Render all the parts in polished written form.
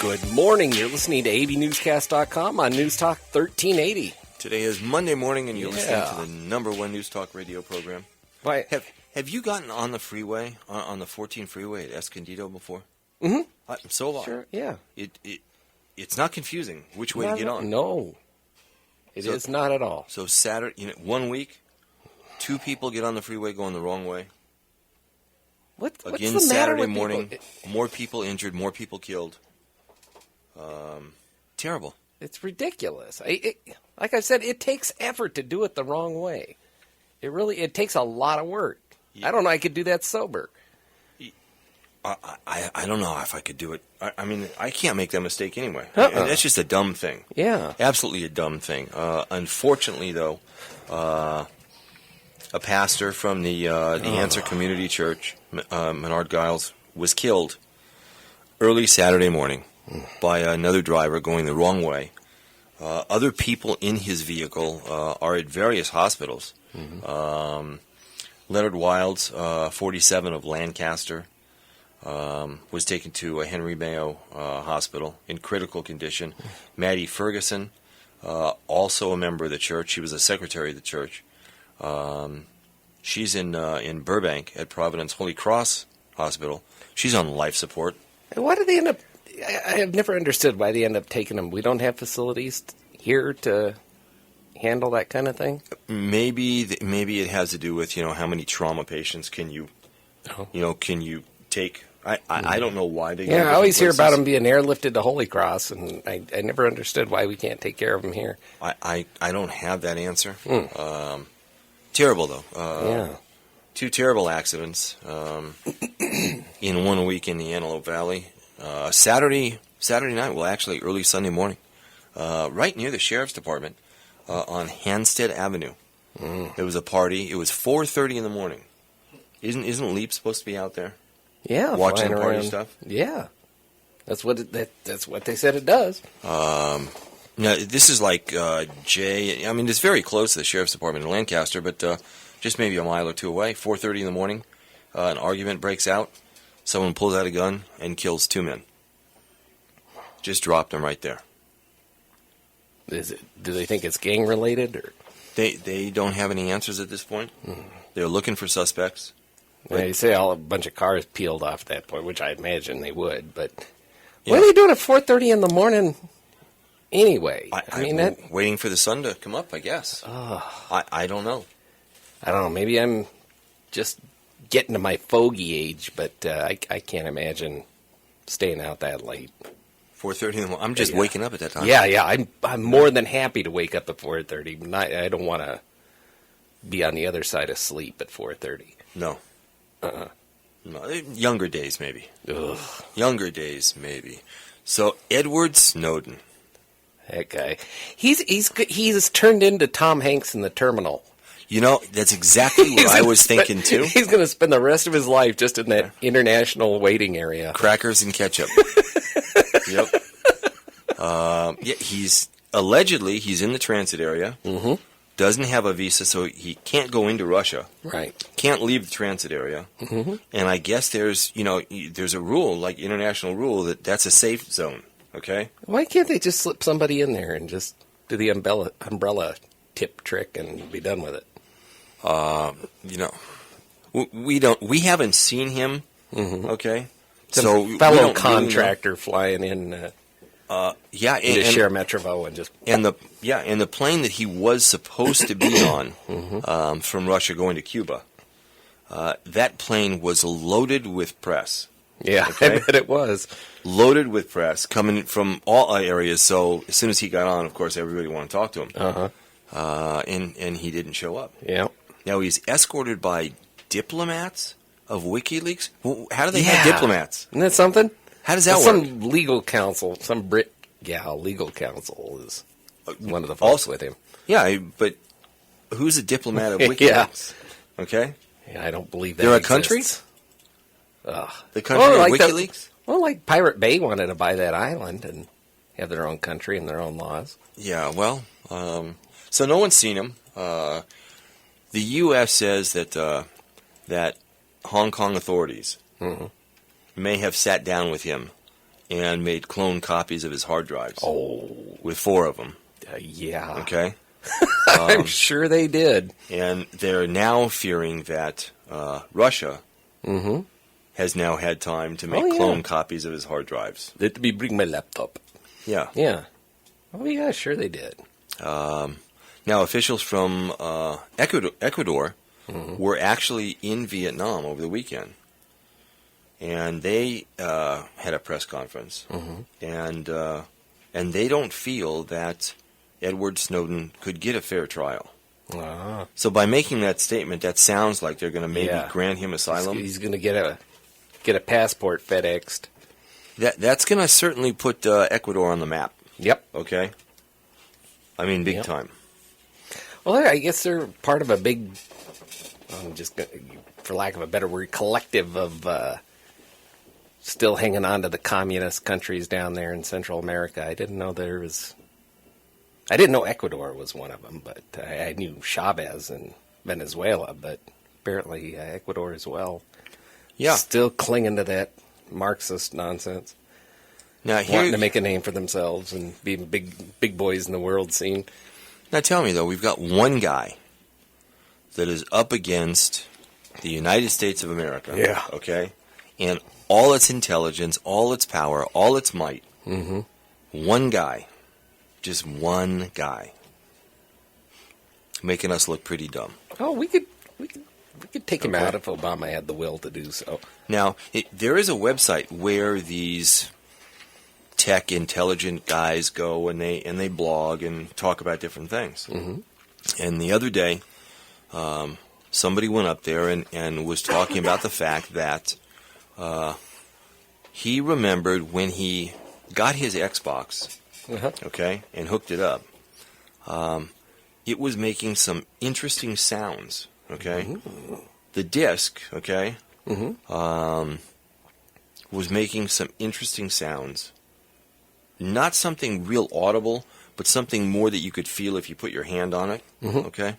Good morning. You're listening to AVNewsCast.com on News Talk 1380. Today is Monday morning, and you're listening to the number one News Talk radio program. Why? Have you gotten on the freeway, on the 14 freeway at Escondido before? Mm-hmm. So long. Sure, yeah. It's not confusing which way to get on. No. It is not at all. So Saturday, 1 week, 2 people get on the freeway going the wrong way. What's Again, the matter Saturday with morning, people? more people injured, more people killed. Terrible. It's ridiculous. Like I said, it takes effort to do it the wrong way. It takes a lot of work. Yeah. I don't know I could do that sober. I don't know if I could do it. I mean, I can't make that mistake anyway. That's just a dumb thing. Yeah. Absolutely a dumb thing. Unfortunately, though, a pastor from the Answer Community Church, Menard Giles, was killed early Saturday morning by another driver going the wrong way. Other people in his vehicle are at various hospitals. Mm-hmm. Leonard Wilds, 47 of Lancaster, was taken to a Henry Mayo hospital in critical condition. Maddie Ferguson, also a member of the church. She was a secretary of the church. She's in Burbank at Providence Holy Cross Hospital. She's on life support. Why do they end up? I have never understood why they end up taking them. We don't have facilities here to handle that kind of thing. Maybe it has to do with how many trauma patients can you take. I don't know why they. Yeah, I always hear about them being airlifted to Holy Cross, and I never understood why we can't take care of them here. I don't have that answer. Terrible though. Yeah. 2 terrible accidents in 1 week in the Antelope Valley. Saturday night, well, actually early Sunday morning, right near the sheriff's department on Hansted Avenue. There was a party. It was 4:30 in the morning. Isn't Leap supposed to be out there? Yeah, watching the party around. stuff. Yeah, that's what they said it does. Now this is like I mean, it's very close to the sheriff's department in Lancaster, but just maybe a mile or two away. 4:30 in the morning, an argument breaks out. Someone pulls out a gun and kills 2 men. Just dropped them right there. Do they think it's gang related, or they don't have any answers at this point? They're looking for suspects. Well, you say a bunch of cars peeled off at that point, which I imagine they would. But what are they doing at 4:30 in the morning anyway? I mean, waiting for the sun to come up, I guess. I don't know. I don't know. Maybe I'm just getting to my fogey age, but I can't imagine staying out that late. 4:30 in the morning. I'm just waking up at that time. Yeah. I'm more than happy to wake up at 4:30. I don't want to be on the other side of sleep at 4:30. No. No. Younger days, maybe. Ugh. Younger days, maybe. So Edward Snowden. That guy. He's turned into Tom Hanks in The Terminal. That's exactly what I was thinking, too. He's going to spend the rest of his life just in that international waiting area. Crackers and ketchup. Yep. He's in the transit area. Mm-hmm. Doesn't have a visa, so he can't go into Russia. Right. Can't leave the transit area. Mm-hmm. And I guess there's a rule, like international rule, that's a safe zone. Okay? Why can't they just slip somebody in there and just do the umbrella tip trick and be done with it? We haven't seen him. Mm-hmm. Okay, so fellow contractor flying in. And share Metrovo and just and the plane that he was supposed to be on from Russia going to Cuba. That plane was loaded with press. Yeah, okay? I bet it was loaded with press coming from all areas. So as soon as he got on, of course, everybody wanted to talk to him. And he didn't show up. Yeah. Now he's escorted by diplomats of WikiLeaks. How do they have diplomats? Isn't that something? How does that work? Some legal counsel, some Brit gal legal counsel is one of the folks with him. Yeah, but who's a diplomat of WikiLeaks? Okay. Yeah, I don't believe that they're exists. A country? The country of WikiLeaks? Like Pirate Bay wanted to buy that island and have their own country and their own laws. Yeah, well, so no one's seen him. The U.S. says that Hong Kong authorities may have sat down with him and made clone copies of his hard drives. Oh. With 4 of them. Yeah. Okay? I'm sure they did. And they're now fearing that Russia has now had time to make clone copies of his hard drives. Let me bring my laptop. Yeah. Yeah. Oh, yeah, sure they did. Now, officials from Ecuador were actually in Vietnam over the weekend. And they had a press conference. And they don't feel that Edward Snowden could get a fair trial. Ah. So by making that statement, that sounds like they're going to maybe grant him asylum. He's going to get a passport FedExed. That's going to certainly put Ecuador on the map. Yep. Okay? I mean, big time. Well, I guess they're part of a big, for lack of a better word, collective of still hanging on to the communist countries down there in Central America. I didn't know Ecuador was one of them, but I knew Chavez in Venezuela, but apparently Ecuador as well. Yeah. Still clinging to that Marxist nonsense. Now, wanting to make a name for themselves and be big boys in the world scene. Now tell me, though, we've got one guy that is up against the United States of America. Yeah. Okay? And all its intelligence, all its power, all its might. One guy. Just one guy. Making us look pretty dumb. Oh, we could take him out if Obama had the will to do so. Now, there is a website where these tech intelligent guys go and they blog and talk about different things. And the other day, somebody went up there and was talking about the fact that he remembered when he got his Xbox, okay, and hooked it up, it was making some interesting sounds, okay? The disc, okay, was making some interesting sounds. Not something real audible, but something more that you could feel if you put your hand on it, okay?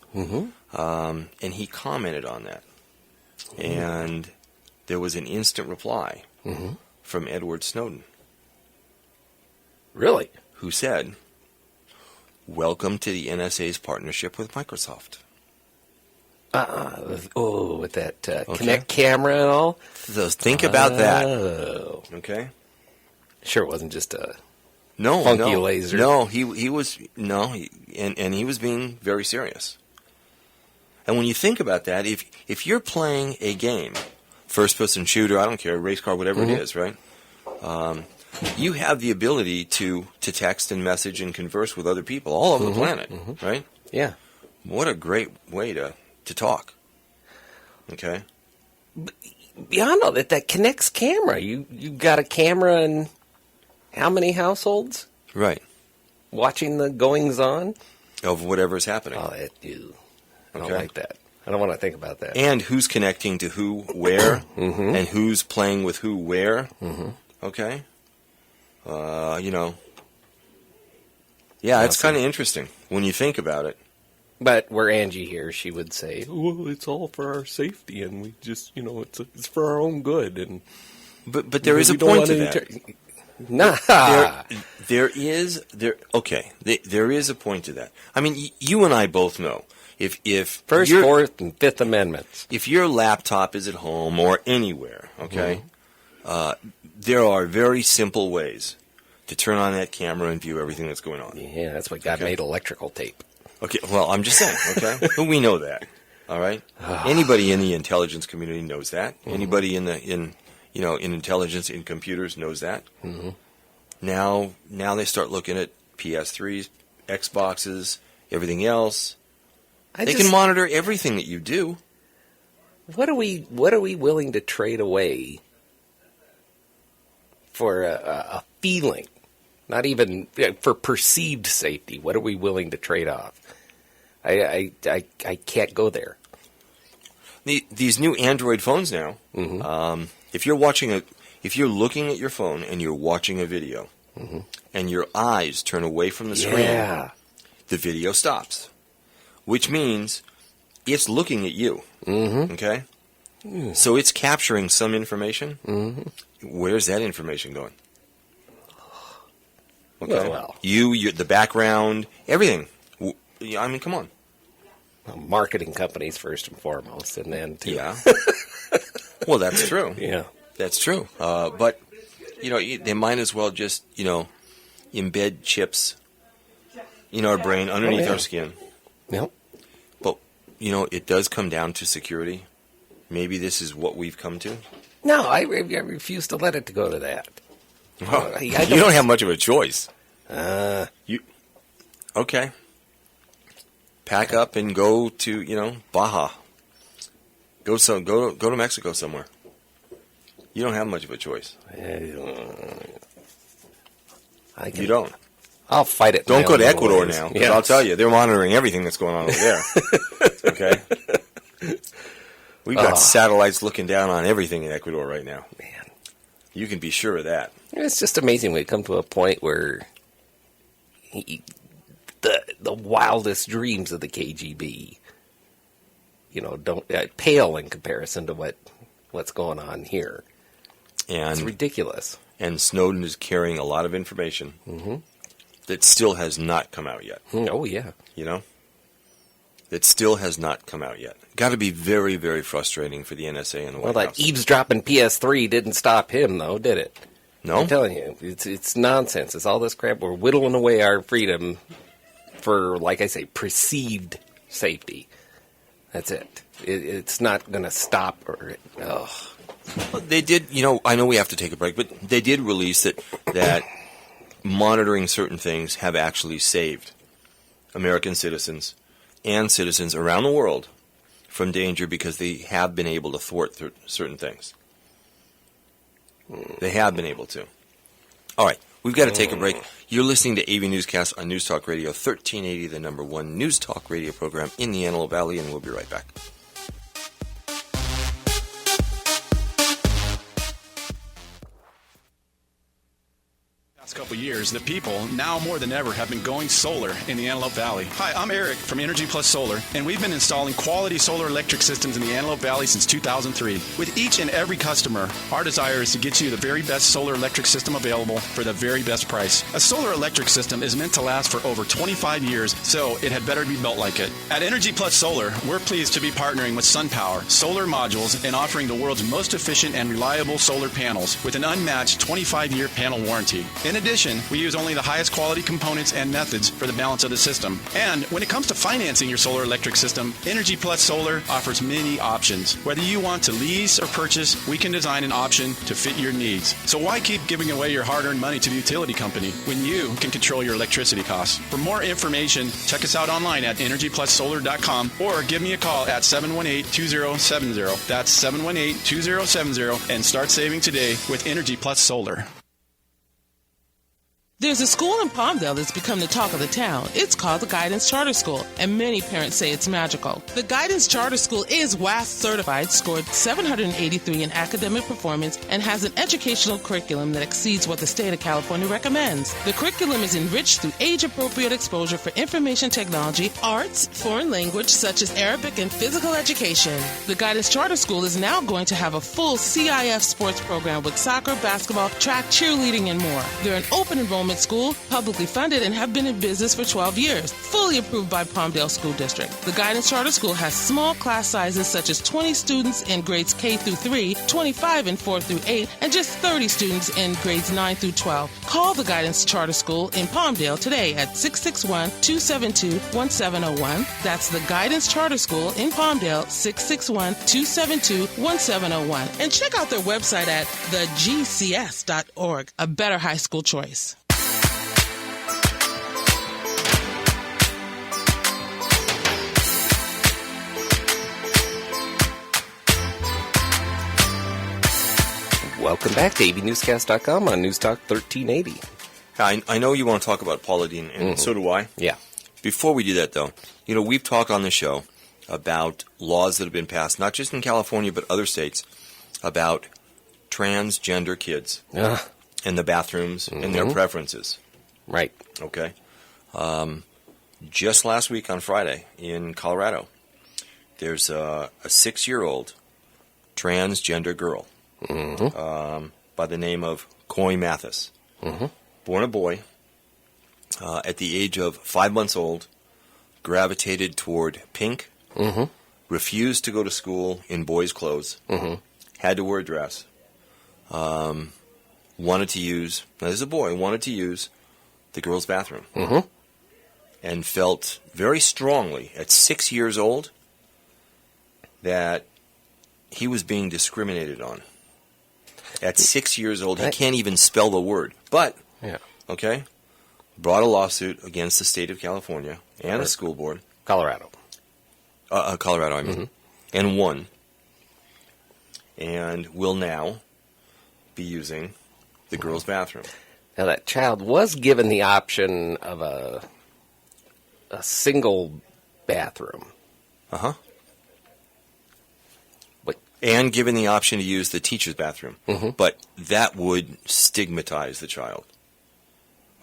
And he commented on that. And there was an instant reply from Edward Snowden. Really? Who said, "Welcome to the NSA's partnership with Microsoft." With that Kinect camera and all? So think about that. Okay? Sure it wasn't just a No, funky laser. No, he was and he was being very serious. And when you think about that, if you're playing a game, first person shooter, I don't care, race car, whatever it is, right? You have the ability to text and message and converse with other people all over the planet, right? Yeah. What a great way to talk. Okay? Beyond all that connects camera. You got a camera in how many households? Right. Watching the goings-on? Of whatever's happening. Oh, I don't like that. I don't want to think about that. And who's connecting to who where, and who's playing with who where. Okay? Yeah, it's kind of interesting when you think about it. But were Angie here, she would say, "Well, it's all for our safety, and we just, it's for our own good." And but there is a point to that. Nah. There is a point to that. I mean, you and I both know if First, Fourth, and Fifth Amendments. If your laptop is at home or anywhere, okay, there are very simple ways to turn on that camera and view everything that's going on. Yeah, that's what God made electrical tape. Okay, well, I'm just saying, okay? We know that, all right? Anybody in the intelligence community knows that. Anybody in intelligence, in computers knows that. Now they start looking at PS3s, Xboxes, everything else. They can monitor everything that you do. What are we willing to trade away for a feeling? Not even for perceived safety. What are we willing to trade off? I can't go there. These new Android phones now. If you're looking at your phone and you're watching a video, and your eyes turn away from the screen, the video stops, which means it's looking at you. Okay, so it's capturing some information. Where's that information going? Okay, Well. you, the background, everything. I mean, come on. Marketing companies first and foremost, and then Yeah. Well, that's true. Yeah. That's true. But they might as well just embed chips in our brain underneath our skin. Yep. But it does come down to security. Maybe this is what we've come to. No, I refuse to let it go to that. Well, you don't have much of a choice. Okay. Pack up and go to Baja. Go to Mexico somewhere. You don't have much of a choice. You don't. I'll fight it. Don't go to Ecuador now. Yeah. I'll tell you, they're monitoring everything that's going on over there. Okay. We've got satellites looking down on everything in Ecuador right now. Man, you can be sure of that. It's just amazing when we come to a point where the wildest dreams of the KGB, don't pale in comparison to what's going on here. And it's ridiculous. And Snowden is carrying a lot of information that still has not come out yet. Oh, yeah. That still has not come out yet. Got to be very, very frustrating for the NSA and the White House. Well, that eavesdropping PS3 didn't stop him, though, did it? No? I'm telling you, it's nonsense. It's all this crap. We're whittling away our freedom for, like I say, perceived safety. That's it. It's not going to stop. They did, I know we have to take a break, but they did release that monitoring certain things have actually saved American citizens and citizens around the world from danger because they have been able to thwart certain things. They have been able to. All right, we've got to take a break. You're listening to AVNewsCast on News Talk Radio 1380, the number one News Talk radio program in the Antelope Valley, and we'll be right back. Couple years, the people, now more than ever, have been going solar in the Antelope Valley. Hi, I'm Eric from Energy Plus Solar, and we've been installing quality solar electric systems in the Antelope Valley since 2003. With each and every customer, our desire is to get you the very best solar electric system available for the very best price. A solar electric system is meant to last for over 25 years, so it had better be built like it. At Energy Plus Solar, we're pleased to be partnering with SunPower Solar Modules and offering the world's most efficient and reliable solar panels with an unmatched 25-year panel warranty. In addition, we use only the highest quality components and methods for the balance of the system. And when it comes to financing your solar electric system, Energy Plus Solar offers many options. Whether you want to lease or purchase, we can design an option to fit your needs. So why keep giving away your hard-earned money to the utility company when you can control your electricity costs? For more information, check us out online at energyplussolar.com or give me a call at 718-2070. That's 718-2070 and start saving today with Energy Plus Solar. There's a school in Palmdale that's become the talk of the town. It's called the Guidance Charter School, and many parents say it's magical. The Guidance Charter School is WAS certified, scored 783 in academic performance, and has an educational curriculum that exceeds what the state of California recommends. The curriculum is enriched through age-appropriate exposure for information technology, arts, foreign language such as Arabic, and physical education. The Guidance Charter School is now going to have a full CIF sports program with soccer, basketball, track, cheerleading, and more. They're an open enrollment school, publicly funded, and have been in business for 12 years, fully approved by Palmdale School District. The Guidance Charter School has small class sizes such as 20 students in grades K through 3, 25 in 4 through 8, and just 30 students in grades 9 through 12. Call the Guidance Charter School in Palmdale today at 661-272-1701. That's the Guidance Charter School in Palmdale, 661-272-1701. And check out their website at thegcs.org. A better high school choice. Welcome back to AVNewsCast.com on News Talk 1380. I know you want to talk about Paula Deen, and so do I. Yeah. Before we do that, though, we've talked on the show about laws that have been passed, not just in California, but other states, about transgender kids and the bathrooms and their preferences. Right. Okay. Just last week on Friday in Colorado, there's a 6-year-old transgender girl by the name of Mathis. Born a boy, at the age of 5 months old, gravitated toward pink, refused to go to school in boys' clothes, had to wear a dress, wanted to use, now this is a boy, wanted to use the girls' bathroom, and felt very strongly at 6 years old that he was being discriminated on. At 6 years old, he can't even spell the word. But, okay, brought a lawsuit against the state of California and the school board. Colorado. Colorado, I mean. And won. And will now be using the girls' bathroom. Now, that child was given the option of a single bathroom. And given the option to use the teacher's bathroom. But that would stigmatize the child.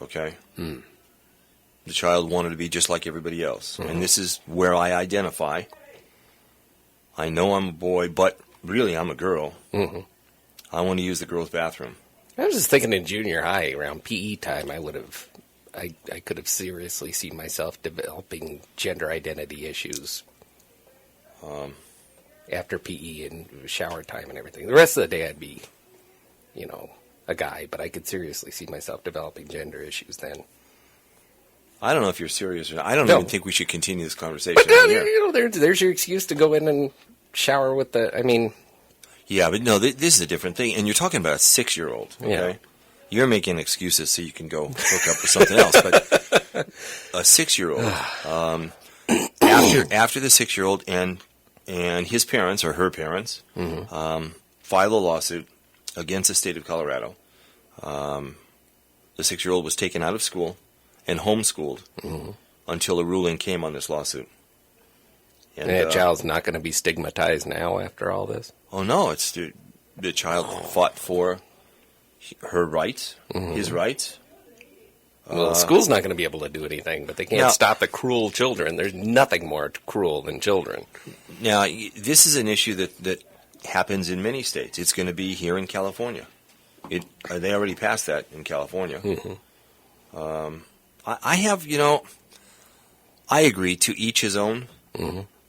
Okay? The child wanted to be just like everybody else. And this is where I identify. I know I'm a boy, but really I'm a girl. I want to use the girls' bathroom. I was just thinking in junior high, around PE time, I could have seriously seen myself developing gender identity issues after PE and shower time and everything. The rest of the day I'd be, a guy, but I could seriously see myself developing gender issues then. I don't know if you're serious or not. I don't even think we should continue this conversation. But there's your excuse to go in and shower with Yeah, but no, this is a different thing. And you're talking about a 6-year-old, okay? Yeah. You're making excuses so you can go hook up with something else. But a 6-year-old, after the 6-year-old and his parents or her parents filed a lawsuit against the state of Colorado, the 6-year-old was taken out of school and homeschooled until a ruling came on this lawsuit. And that child's not going to be stigmatized now after all this? Oh, no. It's the child fought for her rights, his rights. Well, the school's not going to be able to do anything, but they can't stop the cruel children. There's nothing more cruel than children. Now, this is an issue that happens in many states. It's going to be here in California. They already passed that in California. I have, I agree, to each his own.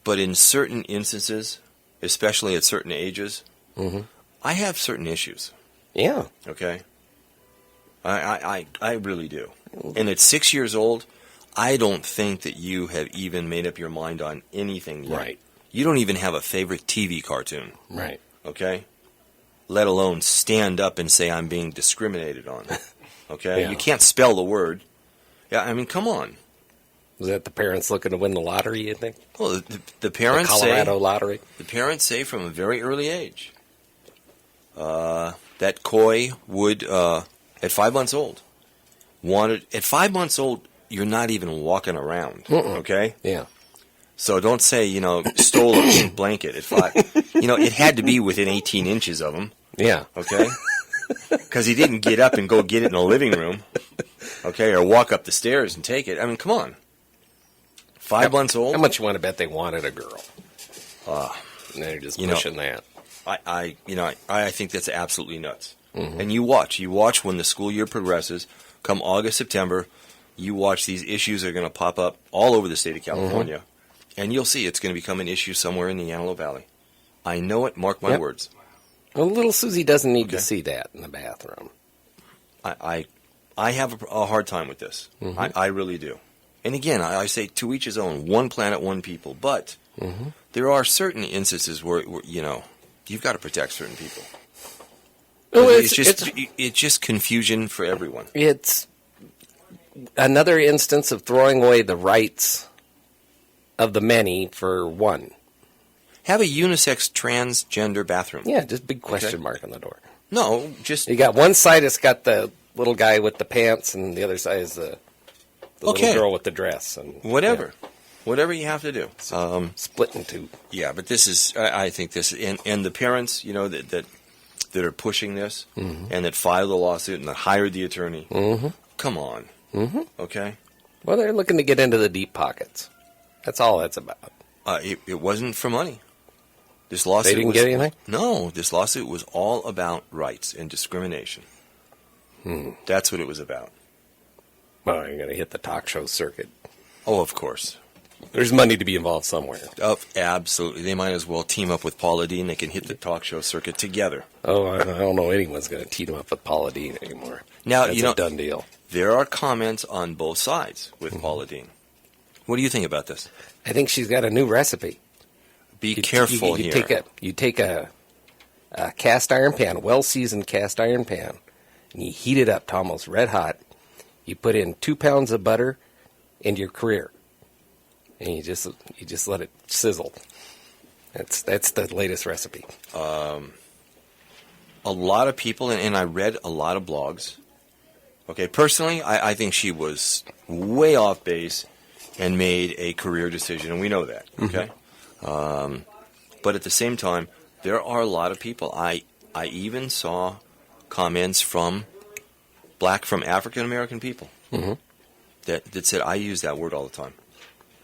But in certain instances, especially at certain ages, I have certain issues. Yeah. Okay? I really do. And at 6 years old, I don't think that you have even made up your mind on anything yet. Right. You don't even have a favorite TV cartoon. Right. Okay? Let alone stand up and say I'm being discriminated on. Okay? Yeah. You can't spell the word. Yeah, I mean, come on. Was that the parents looking to win the lottery, you think? Well, the parents the Colorado lottery? The parents say from a very early age that Coy would, at 5 months old, at 5 months old, you're not even walking around, okay? Yeah. So don't say, stole a pink blanket at 5. It had to be within 18 inches of him. Yeah. Okay? Because he didn't get up and go get it in the living room, okay, or walk up the stairs and take it. I mean, come on. 5 months old? How much you want to bet they wanted a girl? And they're just pushing that. I think that's absolutely nuts. And you watch when the school year progresses, come August, September, you watch these issues are going to pop up all over the state of California, and you'll see it's going to become an issue somewhere in the Antelope Valley. I know it, mark my words. Well, little Susie doesn't need to see that in the bathroom. I have a hard time with this. I really do. And again, I say to each his own, one planet, one people. But there are certain instances where you've got to protect certain people. Well, it's just confusion for everyone. It's another instance of throwing away the rights of the many for one. Have a unisex transgender bathroom. Yeah, just big question mark on the door. No, just... You got one side, it's got the little guy with the pants, and the other side is the little girl with the dress. And whatever. Yeah. Whatever you have to do. Split in two. Yeah, but this is... I think this... And the parents, that are pushing this, and that filed the lawsuit, and that hired the attorney, come on. Okay? Well, they're looking to get into the deep pockets. That's all that's about. It wasn't for money. This lawsuit They didn't get anything? No, this lawsuit was all about rights and discrimination. That's what it was about. Well, you're going to hit the talk show circuit. Oh, of course. There's money to be involved somewhere. Oh, absolutely. They might as well team up with Paula Dean. They can hit the talk show circuit together. Oh, I don't know anyone's going to team up with Paula Dean anymore. Now, That's a done deal. There are comments on both sides with Paula Dean. What do you think about this? I think she's got a new recipe. Be careful you here. You take a cast iron pan, a well-seasoned cast iron pan, and you heat it up to almost red hot. You put in 2 pounds of butter into your career, and you just let it sizzle. That's the latest recipe. A lot of people, and I read a lot of blogs. Okay, personally, I think she was way off base and made a career decision, and we know that. Okay, but at the same time, there are a lot of people. I even saw comments from African American people that said, I use that word all the time.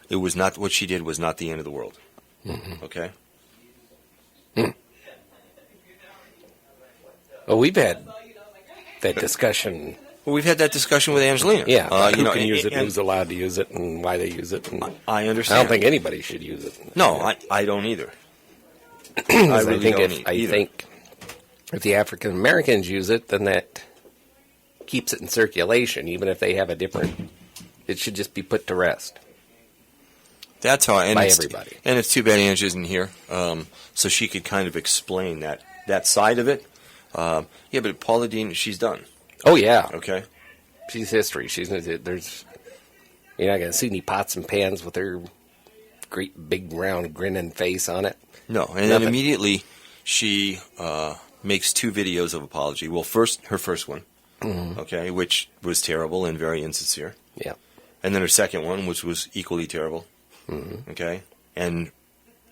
It was not, what she did was not the end of the world. Okay? Well, we've had that discussion. Well, we've had that discussion with Angelina. Yeah, who can use it, who's allowed to use it, and why they use it. And I understand. I don't think anybody should use it. No, I don't either. I think if the African Americans use it, then that keeps it in circulation, even if they have a different. It should just be put to rest. That's how. And by everybody. And it's too bad Ange isn't here, so she could kind of explain that side of it. Yeah, but Paula Dean, she's done. Oh yeah. Okay. She's history. There's. You're not going to see any pots and pans with her great big round grinning face on it. No, and then immediately she makes 2 videos of apology. Well, her first one, okay, which was terrible and very insincere. Yeah. And then her second one, which was equally terrible, okay, and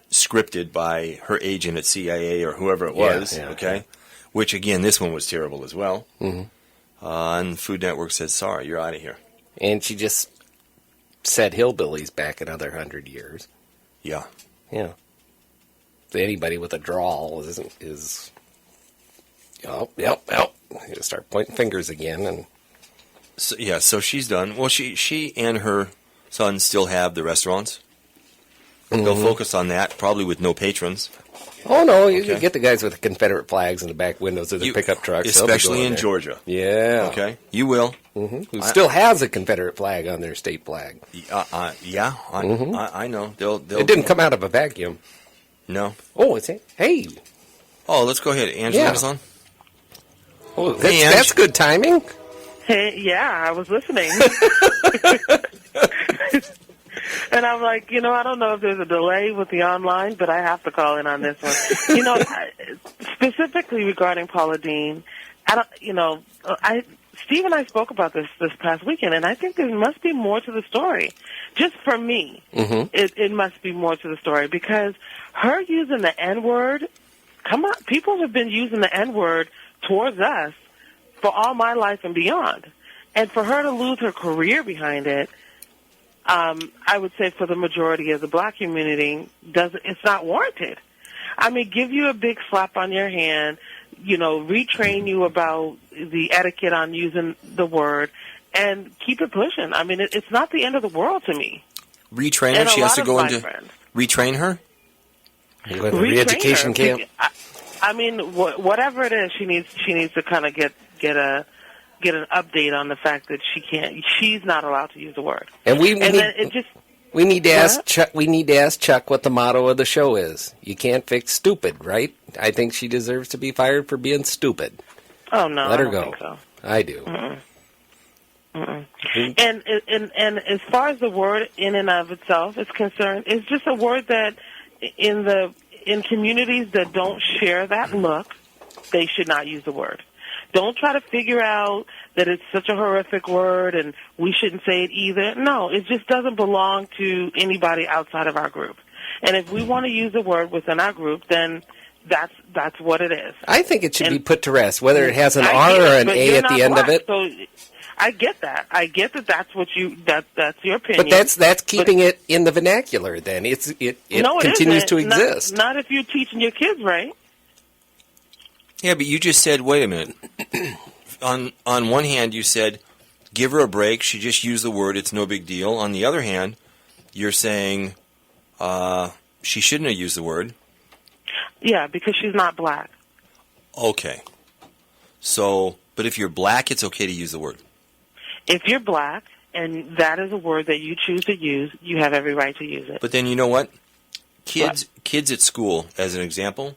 scripted by her agent at CIA or whoever it was, okay, which, again, this one was terrible as well. And Food Network said, sorry, you're out of here. And she just said hillbillies back another 100 years. Yeah. Yeah. Anybody with a drawl is you start pointing fingers again, and so she's done. Well, she and her son still have the restaurants. They'll focus on that, probably with no patrons. Oh no, you can get the guys with the Confederate flags in the back windows of the pickup trucks, especially in Georgia. Yeah. Okay, you will. Who still has a Confederate flag on their state flag? Yeah, I know. It didn't come out of a vacuum. No. Oh, it's hey. Oh, let's go ahead. Angelina's on. Oh, that's good timing. Hey, yeah, I was listening. And I'm like, I don't know if there's a delay with the online, but I have to call in on this one. Specifically regarding Paula Dean, Steve and I spoke about this past weekend, and I think there must be more to the story. Just for me, it must be more to the story, because her using the N-word, come on, people have been using the N-word towards us for all my life and beyond. And for her to lose her career behind it, I would say for the majority of the black community, it's not warranted. I mean, give you a big slap on your hand, retrain you about the etiquette on using the word, and keep it pushing. I mean, it's not the end of the world to me. Retrain her? She has to go into retrain her? Re-education camp? I mean, whatever it is, she needs to kind of get an update on the fact that she's not allowed to use the word. And we need to ask Chuck what the motto of the show is. You can't fix stupid, right? I think she deserves to be fired for being stupid. Oh no, let her I don't go. think so. I do. And as far as the word in and of itself is concerned, it's just a word that in communities that don't share that look, they should not use the word. Don't try to figure out that it's such a horrific word and we shouldn't say it either. No, it just doesn't belong to anybody outside of our group. And if we want to use the word within our group, then that's what it is. I think it should be put to rest, whether it has an R or an A at the end of it. So I get that. I get that. That's your opinion. But that's keeping it in the vernacular. Then it continues to exist. Not if you're teaching your kids right. Yeah, but you just said, wait a minute. On one hand, you said give her a break. She just used the word. It's no big deal. On the other hand, you're saying she shouldn't have used the word. Yeah, because she's not black. Okay. So, but if you're black, it's okay to use the word. If you're black and that is a word that you choose to use, you have every right to use it. But then you know what? Kids at school, as an example,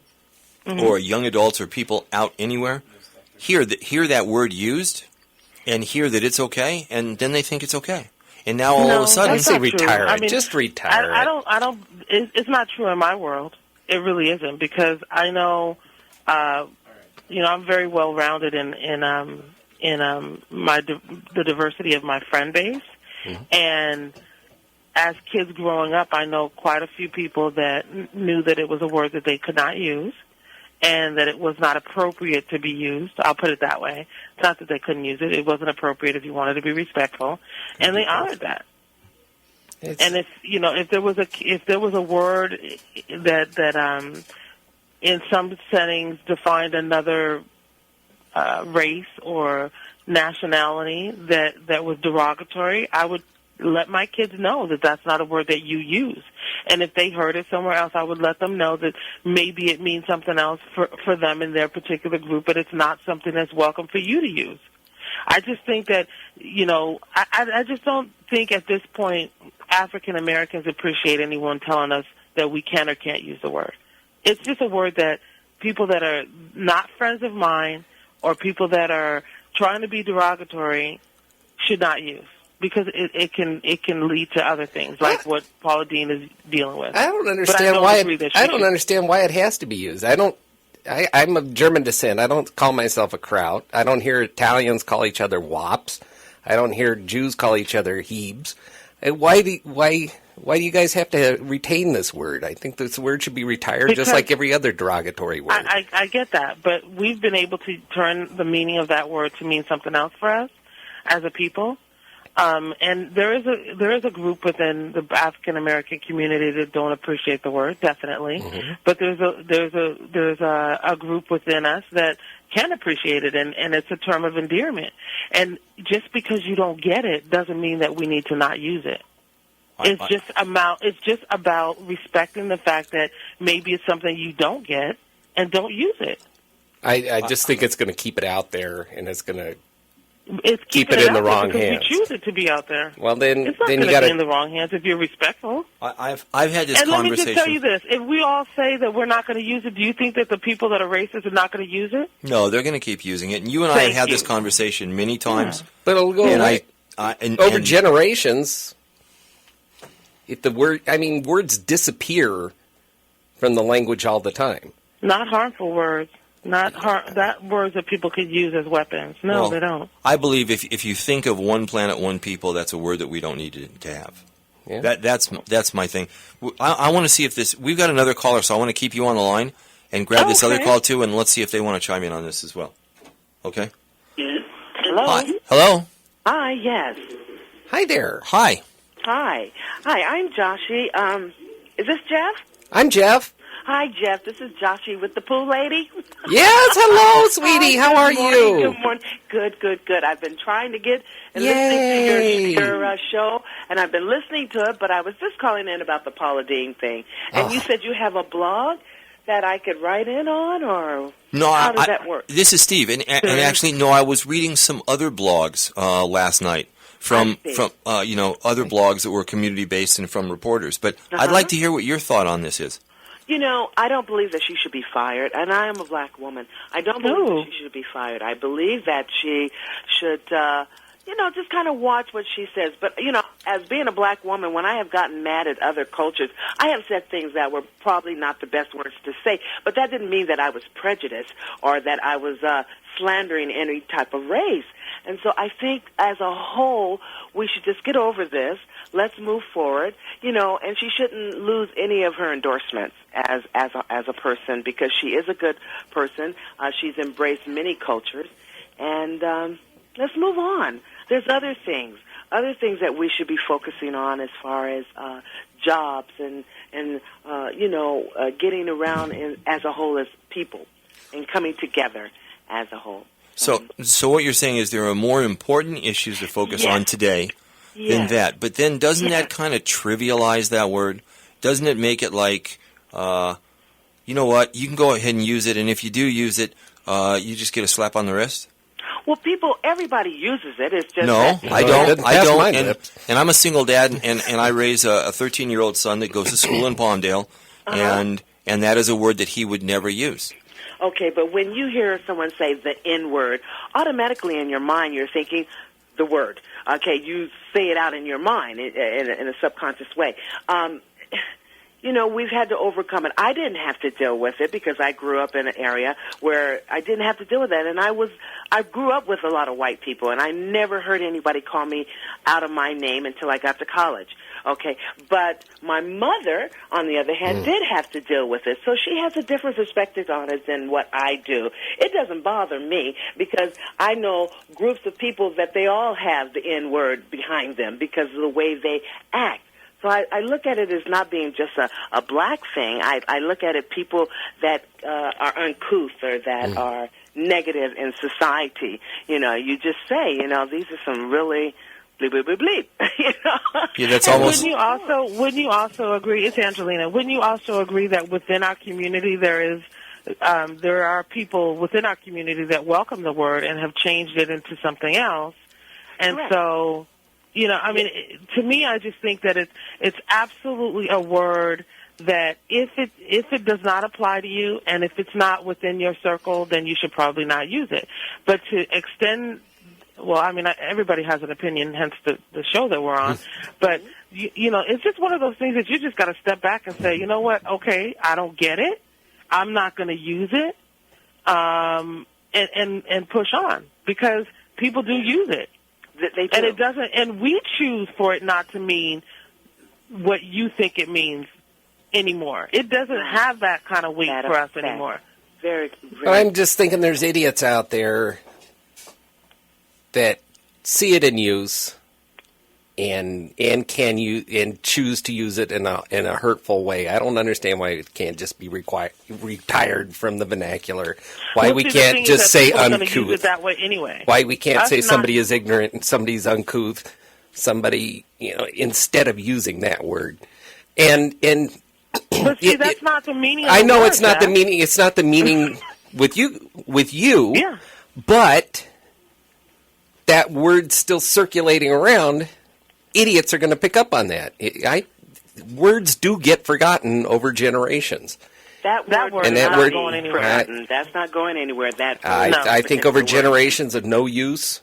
or young adults or people out anywhere, hear that word used and hear that it's okay, and then they think it's okay. And now all of a sudden, that's not true. retire I it. mean, Just retire I don't. It's not true in my world. It really isn't, because I know, I'm very well rounded in the diversity of my friend base, and as kids growing up, I know quite a few people that knew that it was a word that they could not use, and that it was not appropriate to be used. I'll put it that way. It's not that they couldn't use it; it wasn't appropriate if you wanted to be respectful, and they honored that. And if there was a word that in some settings defined another race or nationality that was derogatory, I would let my kids know that that's not a word that you use. And if they heard it somewhere else, I would let them know that maybe it means something else for them in their particular group, but it's not something that's welcome for you to use. I just think that, I just don't think at this point African Americans appreciate anyone telling us that we can or can't use the word. It's just a word that people that are not friends of mine or people that are trying to be derogatory should not use, because it can lead to other things like what Paula Dean is dealing with. I don't understand why it has to be used. I'm of German descent. I don't call myself a kraut. I don't hear Italians call each other wops. I don't hear Jews call each other hebes. Why do you guys have to retain this word? I think this word should be retired, just like every other derogatory word. I get that, but we've been able to turn the meaning of that word to mean something else for us as a people. And there is a group within the African American community that don't appreciate the word, definitely. But there's a group within us that can appreciate it, and it's a term of endearment. And just because you don't get it doesn't mean that we need to not use it. It's just about respecting the fact that maybe it's something you don't get and don't use it. I just think it's going to keep it out there, and it's going to keep it in the wrong hands. We choose it to be out there. Well, then it's not going to be in the wrong hands if you're respectful. I've had this conversation. And let me just tell you this: if we all say that we're not going to use it, do you think that the people that are racist are not going to use it? No, they're going to keep using it. And you and I have had this conversation many times. Yeah. But it'll go away. Over generations. If words disappear from the language all the time. Not harmful words. That words that people could use as weapons. No, they don't. I believe if you think of one planet, one people, that's a word that we don't need to have. Yeah. That's my thing. I want to see if this. We've got another caller, so I want to keep you on the line and grab this other call too, and let's see if they want to chime in on this as well. Okay. Hello. Hi. Hello. Hi. Yes. Hi there. Hi. Hi. I'm Joshie. Is this Jeff? I'm Jeff. Hi, Jeff. This is Joshie with the pool lady. Yes, hello, sweetie. How are you? Good morning. Good. I've been trying to get and listening to your show, and I've been listening to it, but I was just calling in about the Paula Dean thing. And you said you have a blog that I could write in on, or how does that work? This is Steve, and actually, no, I was reading some other blogs last night from other blogs that were community-based and from reporters. But I'd like to hear what your thought on this is. I don't believe that she should be fired, and I am a black woman. I don't believe that she should be fired. I believe that she should, just kind of watch what she says. But, as being a black woman, when I have gotten mad at other cultures, I have said things that were probably not the best words to say. But that didn't mean that I was prejudiced or that I was slandering any type of race. And so I think as a whole, we should just get over this. Let's move forward, and she shouldn't lose any of her endorsements as a person, because she is a good person. She's embraced many cultures, and let's move on. There's other things that we should be focusing on as far as jobs and getting around as a whole as people and coming together as a whole. So what you're saying is there are more important issues to focus on today than that. But then doesn't that kind of trivialize that word? Doesn't it make it like, you know what, you can go ahead and use it, and if you do use it, you just get a slap on the wrist? Well, everybody uses it. It's just No, that I don't. I don't. mine And I'm a single dad, and I raise a 13-year-old son that goes to school in Palmdale, and that is a word that he would never use. Okay, but when you hear someone say the N-word, automatically in your mind you're thinking the word. Okay, you say it out in your mind in a subconscious way. You know, we've had to overcome it. I didn't have to deal with it because I grew up in an area where I didn't have to deal with that. And I grew up with a lot of white people, and I never heard anybody call me out of my name until I got to college. Okay, but my mother, on the other hand, did have to deal with it. So she has a different perspective on it than what I do. It doesn't bother me because I know groups of people that they all have the N-word behind them because of the way they act. So I look at it as not being just a black thing. I look at it people that are uncouth or that are negative in society. You know, you just say, you know, these are some really bleep, bleep, bleep, bleep. You know? Yeah, that's almost... Wouldn't you also agree, it's Angelina, wouldn't you also agree that within our community there are people within our community that welcome the word and have changed it into something else? And Correct. So... You know, I mean, to me, I just think that it's absolutely a word that if it does not apply to you and if it's not within your circle, then you should probably not use it. But to extend, well, I mean, everybody has an opinion, hence the show that we're on. But you know, it's just one of those things that you just got to step back and say, you know what? Okay, I don't get it. I'm not going to use it, and push on because people do use it. They do. And it doesn't, and we choose for it not to mean what you think it means anymore. It doesn't have that kind of weight for us anymore. Very. I'm just thinking there's idiots out there that see it in use and choose to use it in a hurtful way. I don't understand why it can't just be retired from the vernacular. Why we can't just say uncouth. Use it that way anyway. Why we can't say somebody is ignorant and somebody's uncouth. Somebody, you know, instead of using that word. And but see, that's not the meaning of I know the word, it's not the meaning. It's not the meaning with you. Yeah. But that word's still circulating around. Idiots are going to pick up on that. Words do get forgotten over generations. That word and is that not word, going anywhere. That's not going anywhere. I think over generations of no use,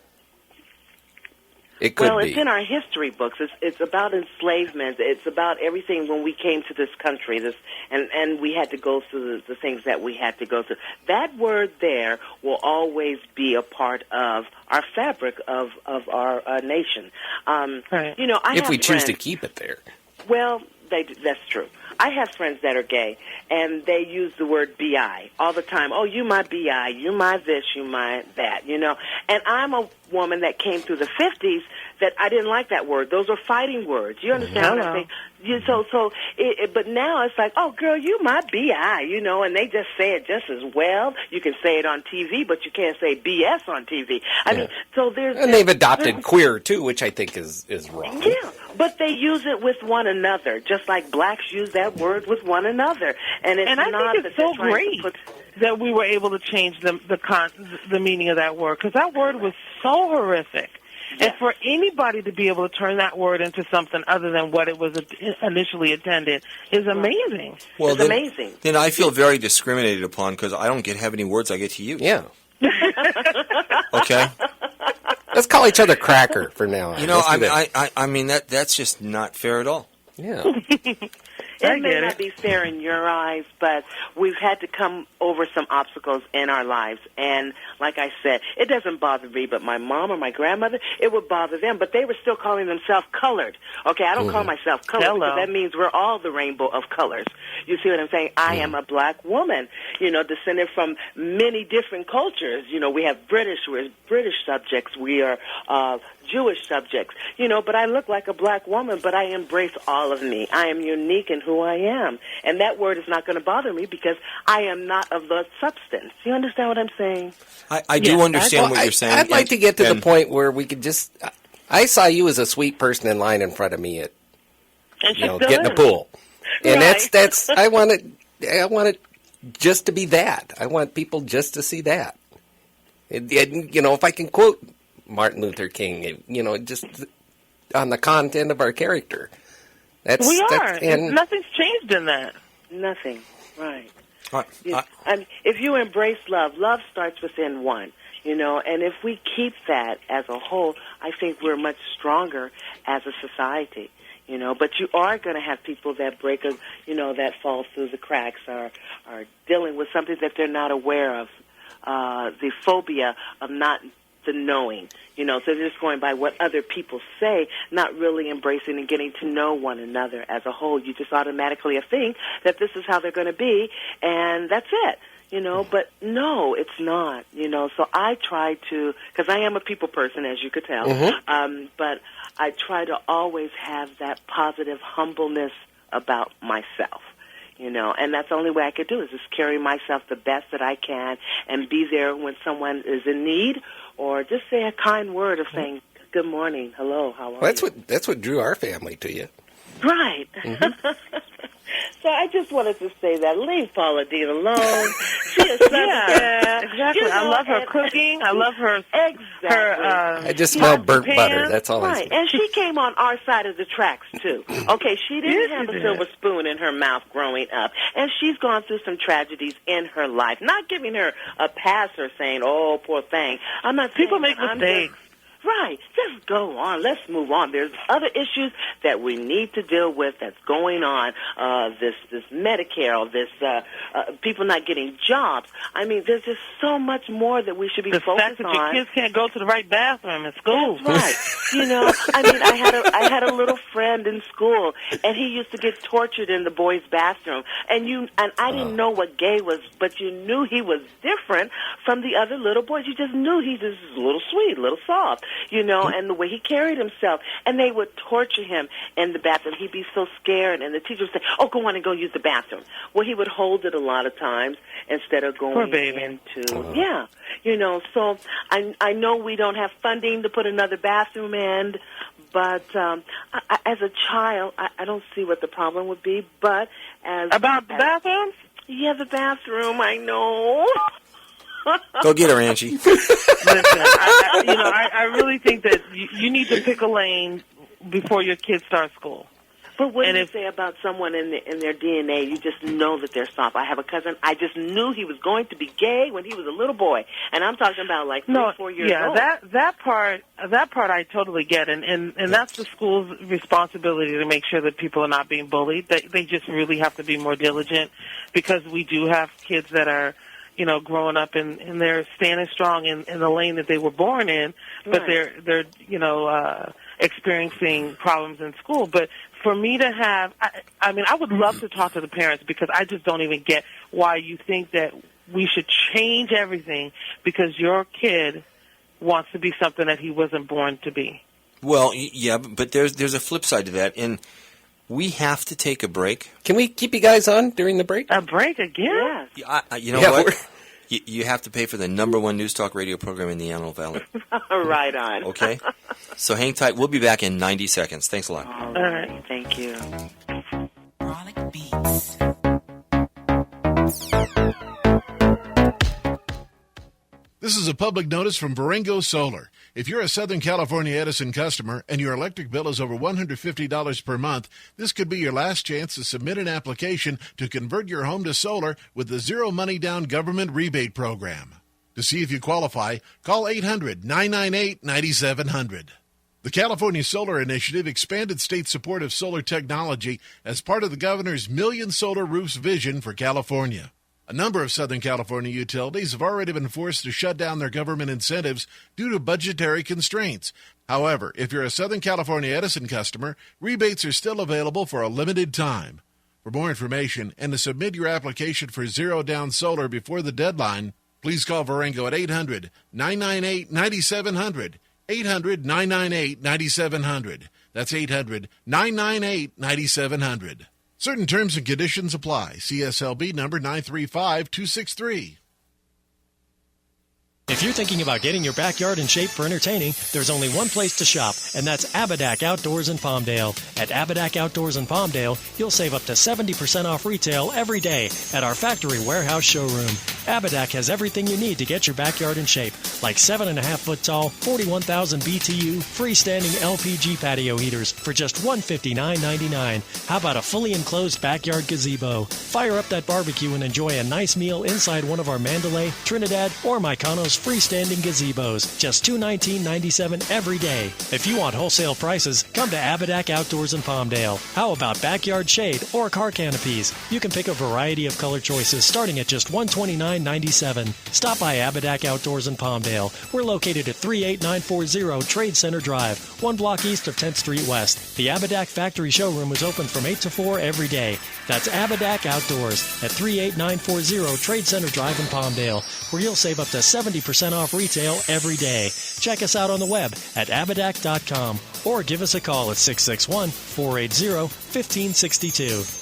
it could be. Well, it's in our history books. It's about enslavement. It's about everything when we came to this country. And we had to go through the things that we had to go through. That word there will always be a part of our fabric of our nation. Right. You know, if we choose to keep it there. Well, that's true. I have friends that are gay, and they use the word BI all the time. Oh, you my BI, you my this, you my that, you know. And I'm a woman that came through the 50s that I didn't like that word. Those are fighting words. You understand what I'm saying? But now it's like, oh, girl, you my BI, you know, and they just say it just as well. You can say it on TV, but you can't say BS on TV. I mean, so there's... And they've adopted queer, too, which I think is wrong. Yeah, but they use it with one another, just like blacks use that word with one another. And I think it's so great that we were able to change the meaning of that word, because that word was so horrific. Yeah. And for anybody to be able to turn that word into something other than what it was initially intended is amazing. Well, it's amazing. Then I feel very discriminated upon because I don't have any words I get to use. Yeah. Okay. Let's call each other cracker from now on. You know, I mean that's just not fair at all. Yeah. It may not be fair in your eyes, but we've had to come over some obstacles in our lives. And like I said, it doesn't bother me, but my mom or my grandmother, it would bother them. But they were still calling themselves colored. Okay, I don't call myself colored because that means we're all the rainbow of colors. You see what I'm saying? I am a black woman, you know, descended from many different cultures. You know, we have we're British subjects. We are Jewish subjects, you know, but I look like a black woman, but I embrace all of me. I am unique in who who I am. And that word is not going to bother me because I am not of the substance. You understand what I'm saying? I do understand what you're saying. I'd like to get to the point where we could just... I saw you as a sweet person in line in front of me at, getting a pool. And Right. that's I want it just to be that. I want people just to see that. And, if I can quote Martin Luther King, just on the content of our character. We are. And Nothing's changed in that. Nothing. Right. I- If you embrace love, love starts within one. And if we keep that as a whole, I think we're much stronger as a society. But you are going to have people that break that fall through the cracks, are dealing with something that they're not aware of, the phobia of not the knowing. So they're just going by what other people say, not really embracing and getting to know one another as a whole. You just automatically think that this is how they're going to be, and that's it. But no, it's not, So I try to, because I am a people person, as you could tell, but I try to always have that positive humbleness about myself, and that's the only way I could do is just carry myself the best that I can and be there when someone is in need, or just say a kind word of saying, good morning, hello, how are you? That's what drew our family to you. Right. So I just wanted to say that. Leave Paula Dean alone. She is such Exactly. I love her cooking. I love her. Exactly. I just smell burnt butter. That's all I Right. smell. And she came on our side of the tracks, too. Okay, she didn't have a silver spoon in her mouth growing up. And she's gone through some tragedies in her life. Not giving her a pass or saying, oh, poor thing. I'm not saying People make that. mistakes. Right. Just go on. Let's move on. There's other issues that we need to deal with that's going on. This Medicare, this people not getting jobs. I mean, there's just so much more that we should be The focused fact that on. your kids can't go to the right bathroom in school. That's right. I mean, I had a little friend in school, and he used to get tortured in the boys' bathroom. And I didn't know what gay was, but you knew he was different from the other little boys. You just knew he was a little sweet, a little soft, and the way he carried himself. And they would torture him in the bathroom. He'd be so scared, and the teacher would say, oh, go on and go use the bathroom. Well, he would hold it a lot of times instead of going Poor baby. into, so I know we don't have funding to put another bathroom in, but as a child, I don't see what the problem would be, but About the bathrooms? Yeah, the bathroom, I know. Go get her, Angie. Listen, I really think that you need to pick a lane before your kids start school. But what do you say about someone in their DNA? You just know that they're soft. I have a cousin. I just knew he was going to be gay when he was a little boy, and I'm talking about like 3 or 4 years old. that part I totally get, and that's the school's responsibility to make sure that people are not being bullied. They just really have to be more diligent, because we do have kids that are, growing up and they're standing strong in the lane that they were born in, but they're experiencing problems in school. But for me to have, I would love to talk to the parents, because I just don't even get why you think that we should change everything because your kid wants to be something that he wasn't born to be. Well, yeah, but there's a flip side to that, and we have to take a break. Can we keep you guys on during the break? A break again? Yes. You know what? You have to pay for the #1 news talk radio program in the Antelope Valley. Right on. Okay? So hang tight. We'll be back in 90 seconds. Thanks a lot. All right. Thank you. Chronic Beats. This is a public notice from Varengo Solar. If you're a Southern California Edison customer and your electric bill is over $150 per month, this could be your last chance to submit an application to convert your home to solar with the Zero Money Down Government Rebate Program. To see if you qualify, call 800-998-9700. The California Solar Initiative expanded state support of solar technology as part of the governor's Million Solar Roofs vision for California. A number of Southern California utilities have already been forced to shut down their government incentives due to budgetary constraints. However, if you're a Southern California Edison customer, rebates are still available for a limited time. For more information and to submit your application for Zero Down Solar before the deadline, please call Varengo at 800-998-9700. 800-998-9700. That's 800-998-9700. Certain terms and conditions apply. CSLB number 935263. If you're thinking about getting your backyard in shape for entertaining, there's only one place to shop, and that's Abadak Outdoors in Palmdale. At Abadak Outdoors in Palmdale, you'll save up to 70% off retail every day at our factory warehouse showroom. Abadak has everything you need to get your backyard in shape, like 7.5-foot tall, 41,000 BTU, freestanding LPG patio heaters for just $159.99. How about a fully enclosed backyard gazebo? Fire up that barbecue and enjoy a nice meal inside one of our Mandalay, Trinidad, or Mykonos freestanding gazebos. Just $219.97 every day. If you want wholesale prices, come to Abadak Outdoors in Palmdale. How about backyard shade or car canopies? You can pick a variety of color choices starting at just $129.97. Stop by Abadak Outdoors in Palmdale. We're located at 38940 Trade Center Drive, 1 block east of 10th Street West. The Abadak Factory Showroom is open from 8 to 4 every day. That's Abadak Outdoors at 38940 Trade Center Drive in Palmdale, where you'll save up to 70% off retail every day. Check us out on the web at abadak.com or give us a call at 661-480-1562.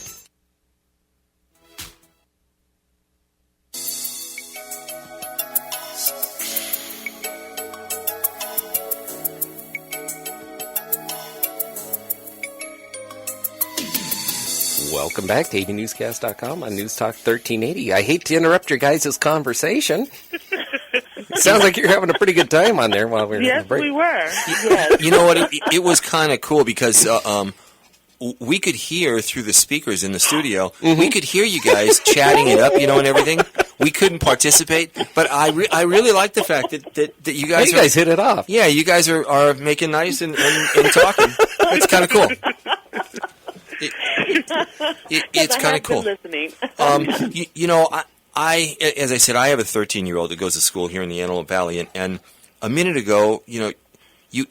Welcome back to AVNewsCast.com on News Talk 1380. I hate to interrupt your guys' conversation. It sounds like you're having a pretty good time on there while we're on the break. Yes, we were. Yes. You know what? It was kind of cool because we could hear through the speakers in the studio. Mm-hmm. We could hear you guys chatting it up, and everything. We couldn't participate, but I really like the fact that you guys guys hit it off. Yeah, you guys are making nice and talking. It's kind of cool. It's kind of cool. Listening. I as I said, I have a 13-year-old that goes to school here in the Antelope Valley, and a minute ago, you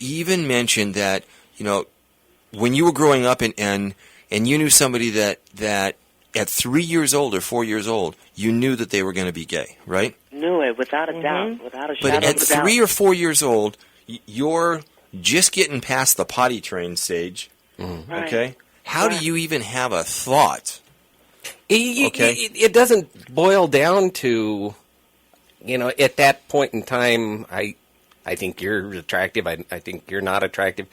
even mentioned that, when you were growing up and you knew somebody that at 3 years old or 4 years old, you knew that they were going to be gay, right? Knew it without a doubt, without a shadow But at of a doubt. 3 or 4 years old, you're just getting past the potty train stage, okay? How do you even have a thought? It doesn't boil down to, at that point in time, I think you're attractive. I think you're not attractive.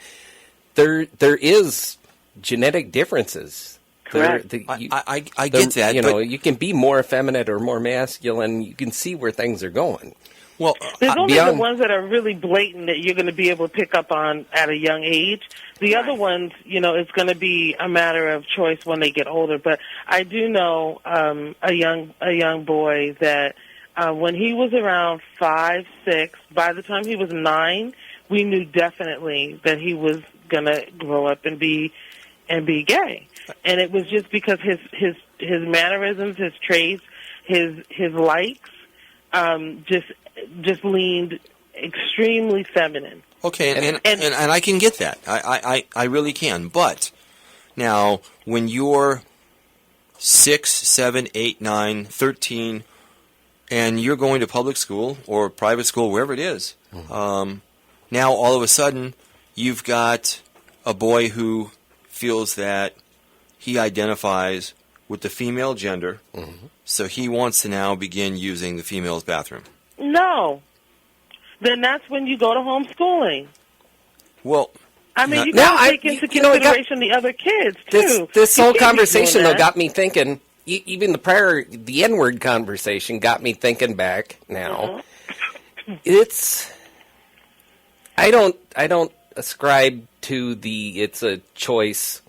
There is genetic differences. Correct. I get that. You can be more effeminate or more masculine. You can see where things are going. Well, there's only the ones that are really blatant that you're going to be able to pick up on at a young age. The other ones, it's going to be a matter of choice when they get older. But I do know a young boy that when he was around 5, 6, by the time he was 9, we knew definitely that he was going to grow up and be gay. And it was just because his mannerisms, his traits, his likes, just leaned extremely feminine. Okay, and I can get that. I really can. But now, when you're 6, 7, 8, 9, 13, and you're going to public school or private school, wherever it is, now all of a sudden you've got a boy who feels that he identifies with the female gender, so he wants to now begin using the female's bathroom. No. Then that's when you go to homeschooling. Well, I mean, you got to take into consideration the other kids, too. This whole conversation, though, got me thinking, even the N-word conversation got me thinking back now. I don't ascribe to the it's a choice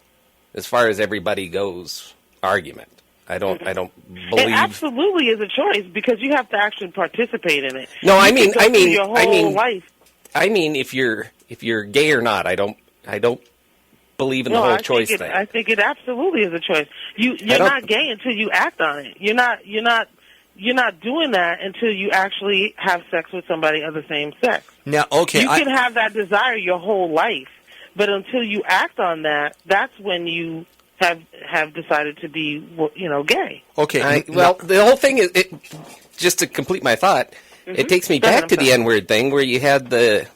as far as everybody goes argument. I don't believe it absolutely is a choice because you have to actually participate in it. No, I mean life. I mean if you're gay or not. I don't believe in the whole choice thing. I think it absolutely is a choice. You're not gay until you act on it. You're not doing that until you actually have sex with somebody of the same sex. Now, okay, you can have that desire your whole life, but until you act on that, that's when you have decided to be, gay. Okay. The whole thing is, just to complete my thought, it takes me back to the N-word thing where you had the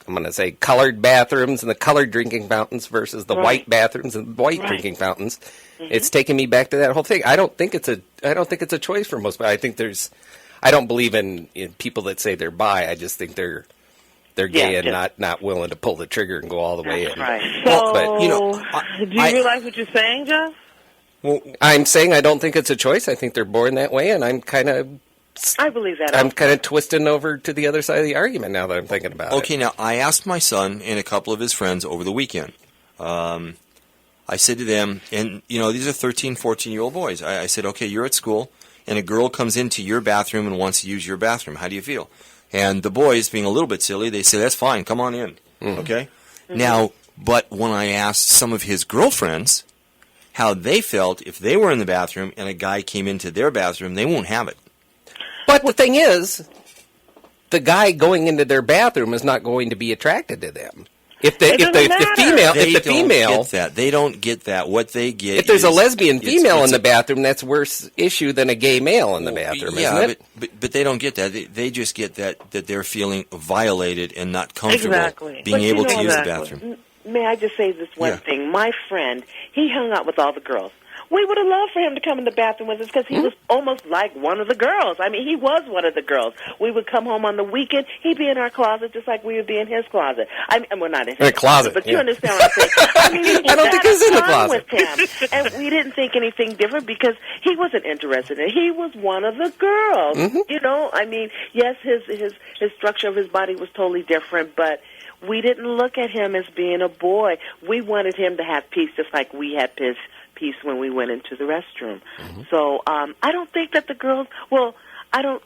I'm going to say colored bathrooms and the colored drinking fountains versus the Right. white bathrooms and white Right. drinking fountains. It's taken me back to that whole thing. I don't think it's a choice for most. I think I don't believe in people that say they're bi. I just think they're gay Yeah, and just- not willing to pull the trigger and go all the way in. Right. So, but, you know, do you realize what you're saying, Jeff? Well, I'm saying I don't think it's a choice. I think they're born that way, and I'm kind of believe that. twisting over to the other side of the argument now that I'm thinking about it. okay, now I asked my son and a couple of his friends over the weekend. I said to them, and these are 13, 14-year-old boys. I said, okay, you're at school, and a girl comes into your bathroom and wants to use your bathroom. How do you feel? And the boys, being a little bit silly, they say, that's fine, come on in. Okay? Now, but when I asked some of his girlfriends how they felt if they were in the bathroom and a guy came into their bathroom, they won't have it. But the thing is, the guy going into their bathroom is not going to be attracted to them. If the female, They don't get that. What they get if there's a is- lesbian it's- female it's in the a- bathroom, that's worse issue than a gay male in the bathroom, yeah, isn't it? but they don't get that. They just get that they're feeling violated and not comfortable Exactly. being But you able know to use the exactly. bathroom. May I just say this one Yeah. thing? My friend, he hung out with all the girls. We would have loved for him to come in the bathroom with us because he was almost like one of the girls. I mean, he was one of the girls. We would come home on the weekend. He'd be in our closet just like we would be in his closet. I mean, well, not in his closet, but yeah. you understand what I'm saying. I mean, we I don't think he's in the had fun closet. with him, and we didn't think anything different because he wasn't interested in it. He was one of the girls. You know, I mean, yes, his structure of his body was totally different, but we didn't look at him as being a boy. We wanted him to have peace just like we had peace when we went into the restroom. So I don't think that the girls, well, I don't,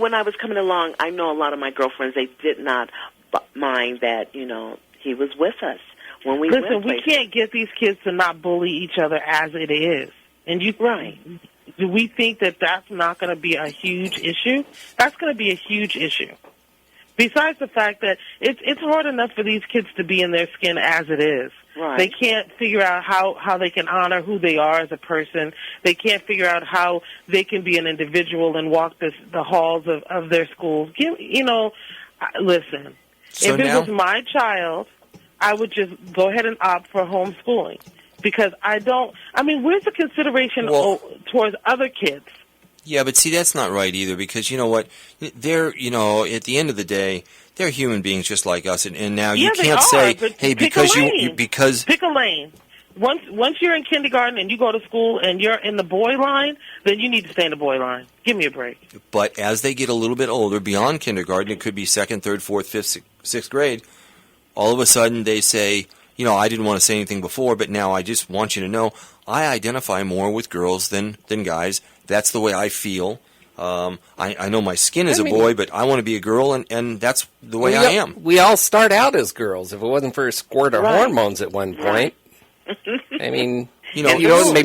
when I was coming along, I know a lot of my girlfriends, they did not mind that, he was with us when we Listen, went we places. can't get these kids to not bully each other as it is. And Right. do we think that that's not going to be a huge issue? That's going to be a huge issue. Besides the fact that it's hard enough for these kids to be in their skin as it is. Right. They can't figure out how they can honor who they are as a person. They can't figure out how they can be an individual and walk the halls of their schools. Listen, So if it now- was my child, I would just go ahead and opt for homeschooling. Because where's the consideration Well- towards other kids? Yeah, but see, that's not right either because you know what? They're, at the end of the day, they're human beings just like us. And now you Yeah, they can't are, say, but hey, pick because a you, lane. because Pick a lane. Once you're in kindergarten and you go to school and you're in the boy line, then you need to stay in the boy line. Give me a break. But as they get a little bit older, beyond kindergarten, it could be second, third, fourth, fifth, sixth grade, all of a sudden they say, I didn't want to say anything before, but now I just want you to know I identify more with girls than guys. That's the way I feel. I know my skin is a boy, but I want to be a girl, and that's the way I am. We all start out as girls. If it wasn't for a squirt of hormones at one point, I mean, maybe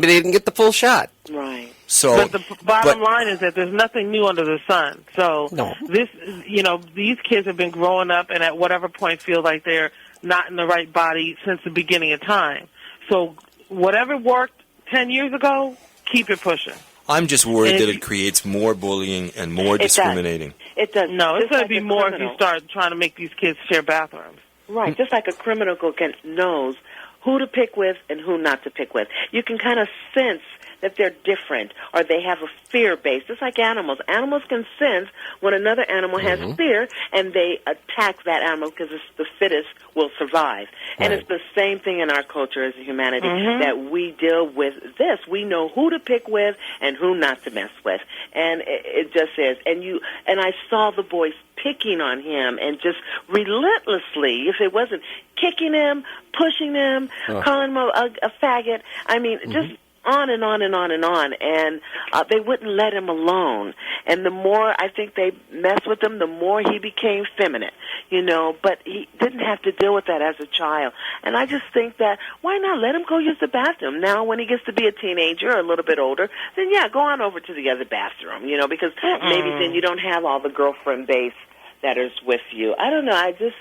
they didn't get the full shot. Right. So, But the bottom line is that there's nothing new under the sun. So No. these kids have been growing up and at whatever point feel like they're not in the right body since the beginning of time. So whatever worked 10 years ago, keep it pushing. I'm just worried And that if it creates more bullying and more does. discriminating. It does. No, it's Just going like to be a more if criminal. you start trying to make these kids share bathrooms. Right, just like a criminal knows who to pick with and who not to pick with. You can kind of sense that they're different or they have a fear base, just like animals. Animals can sense when another animal has fear and they attack that animal because it's the fittest will survive. And it's the same thing in our culture as a humanity, that we deal with this. We know who to pick with and who not to mess with. And it just is. And I saw the boys picking on him and just relentlessly, if it wasn't kicking him, pushing him, calling him a faggot, I mean, just on and on and on and on, and they wouldn't let him alone. And the more I think they messed with him, the more he became feminine, but he didn't have to deal with that as a child. And I just think that, why not let him go use the bathroom? Now when he gets to be a teenager or a little bit older, then yeah, go on over to the other bathroom, because maybe then you don't have all the girlfriend base that is with you. I don't know,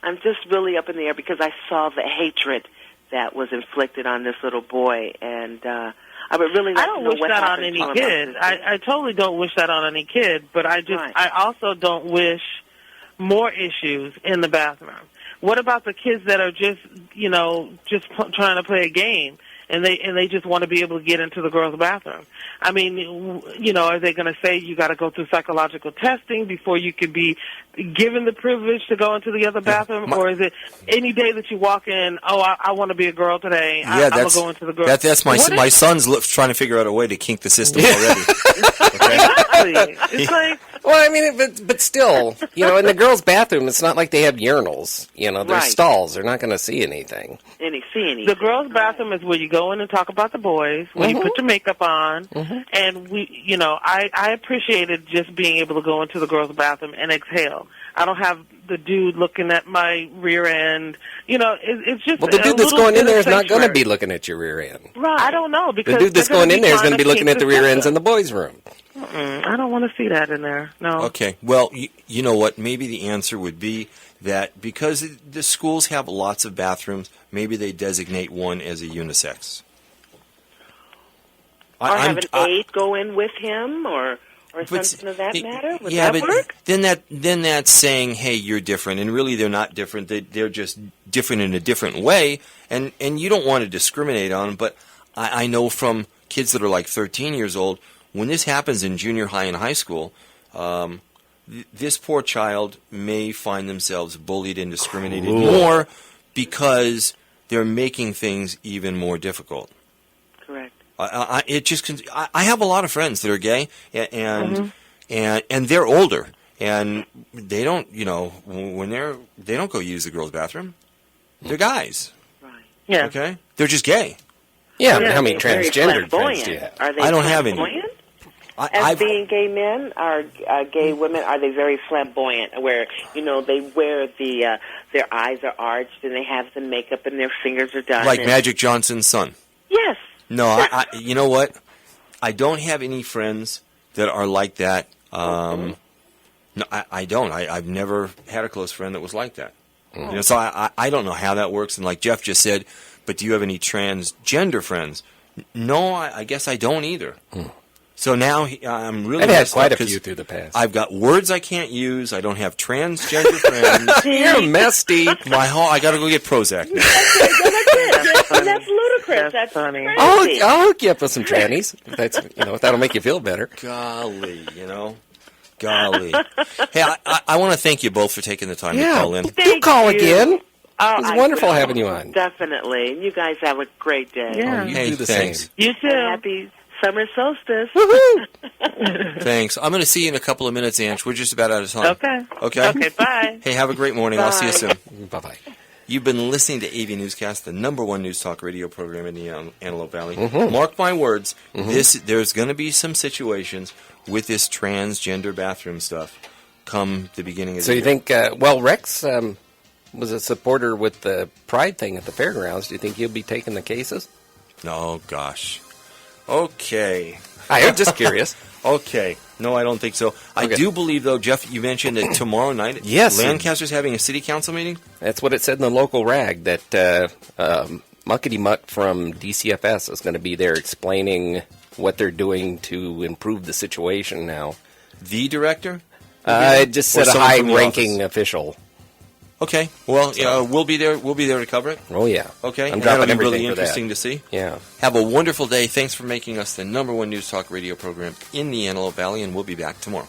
I'm just really up in the air because I saw the hatred that was inflicted on this little boy, and I would really like I don't to know wish what that on happened any to him. kid. I totally don't wish that on any kid, but I also don't wish more issues in the bathroom. What about the kids that are just trying to play a game? And they just want to be able to get into the girls' bathroom. I mean, are they going to say you got to go through psychological testing before you can be given the privilege to go into the other bathroom, or is it any day that you walk in? Oh, I want to be a girl today. I'm gonna go into the girls. That's my son's trying to figure out a way to kink the system already. Exactly. It's like. Well, I mean, but still, in the girls' bathroom, it's not like they have urinals. There's stalls. They're not going to see anything. The girls' bathroom is where you go in and talk about the boys, where you put your makeup on, and I appreciated just being able to go into the girls' bathroom and exhale. I don't have the dude looking at my rear end. It's just the dude that's going in there is not going to be looking at your rear end. Right. I don't know, because the dude that's going in there is going to be looking at the rear ends in the boys' room. I don't want to see that in there. No. Okay. Well, you know what? Maybe the answer would be that because the schools have lots of bathrooms, maybe they designate one as a unisex. Or have an aide go in with him, or something of that matter? Would that work? Then that's saying, hey, you're different, and really they're not different. They're just different in a different way, and you don't want to discriminate on them. But I know from kids that are like 13 years old, when this happens in junior high and high school, this poor child may find themselves bullied and discriminated more because they're making things even more difficult. Correct. I have a lot of friends that are gay, and they're older, and they don't, they don't go use the girls' bathroom. They're guys. Right. Yeah. Okay. They're just gay. Yeah. But how many transgender friends do you have? Are they I don't have any. As being gay men, are gay women, are they very flamboyant? Where they wear their eyes are arched and they have the makeup and their fingers are done. Like Magic Johnson's son. Yes. No, you know what? I don't have any friends that are like that. No, I don't. I've never had a close friend that was like that. So I don't know how that works. And like Jeff just said, but do you have any transgender friends? No, I guess I don't either. So now I'm really. I've had quite a few through the past. I've got words I can't use. I don't have transgender friends. You're a mess, Steve. I got to go get Prozac now. That's ludicrous. That's funny. I'll hook you up with some trannies. If that'll make you feel better. Golly. Hey, I want to thank you both for taking the time to call in. Do call again. Oh, It was wonderful having you on. Definitely. You guys have a great day. Yeah. You Hey, do the thanks. same. You too. Happy summer solstice. Thanks. I'm going to see you in a couple of minutes, Ange. We're just about out of time. Okay. Okay, bye. Hey, have a great morning. I'll see you soon. Bye-bye. You've been listening to AVNewsCast, the #1 news talk radio program in the Antelope Valley. Mark my words, there's going to be some situations with this transgender bathroom stuff come the beginning of the year. So you think, Rex was a supporter with the Pride thing at the fairgrounds. Do you think he'll be taking the cases? Oh, gosh. Okay. I'm just curious. Okay. No, I don't think so. I do believe, though, Jeff, you mentioned that tomorrow night, Yes. Lancaster's having a city council meeting? That's what it said in the local rag, that Muckety Muck from DCFS is going to be there explaining what they're doing to improve the situation now. The director? It just said a someone from the high-ranking official. Okay. Well, we'll be there. We'll be there to cover it. Oh, yeah. Okay. I'm and dropping that'll be everything really for that. interesting to see. Yeah. Have a wonderful day. Thanks for making us the #1 news talk radio program in the Antelope Valley, and we'll be back tomorrow.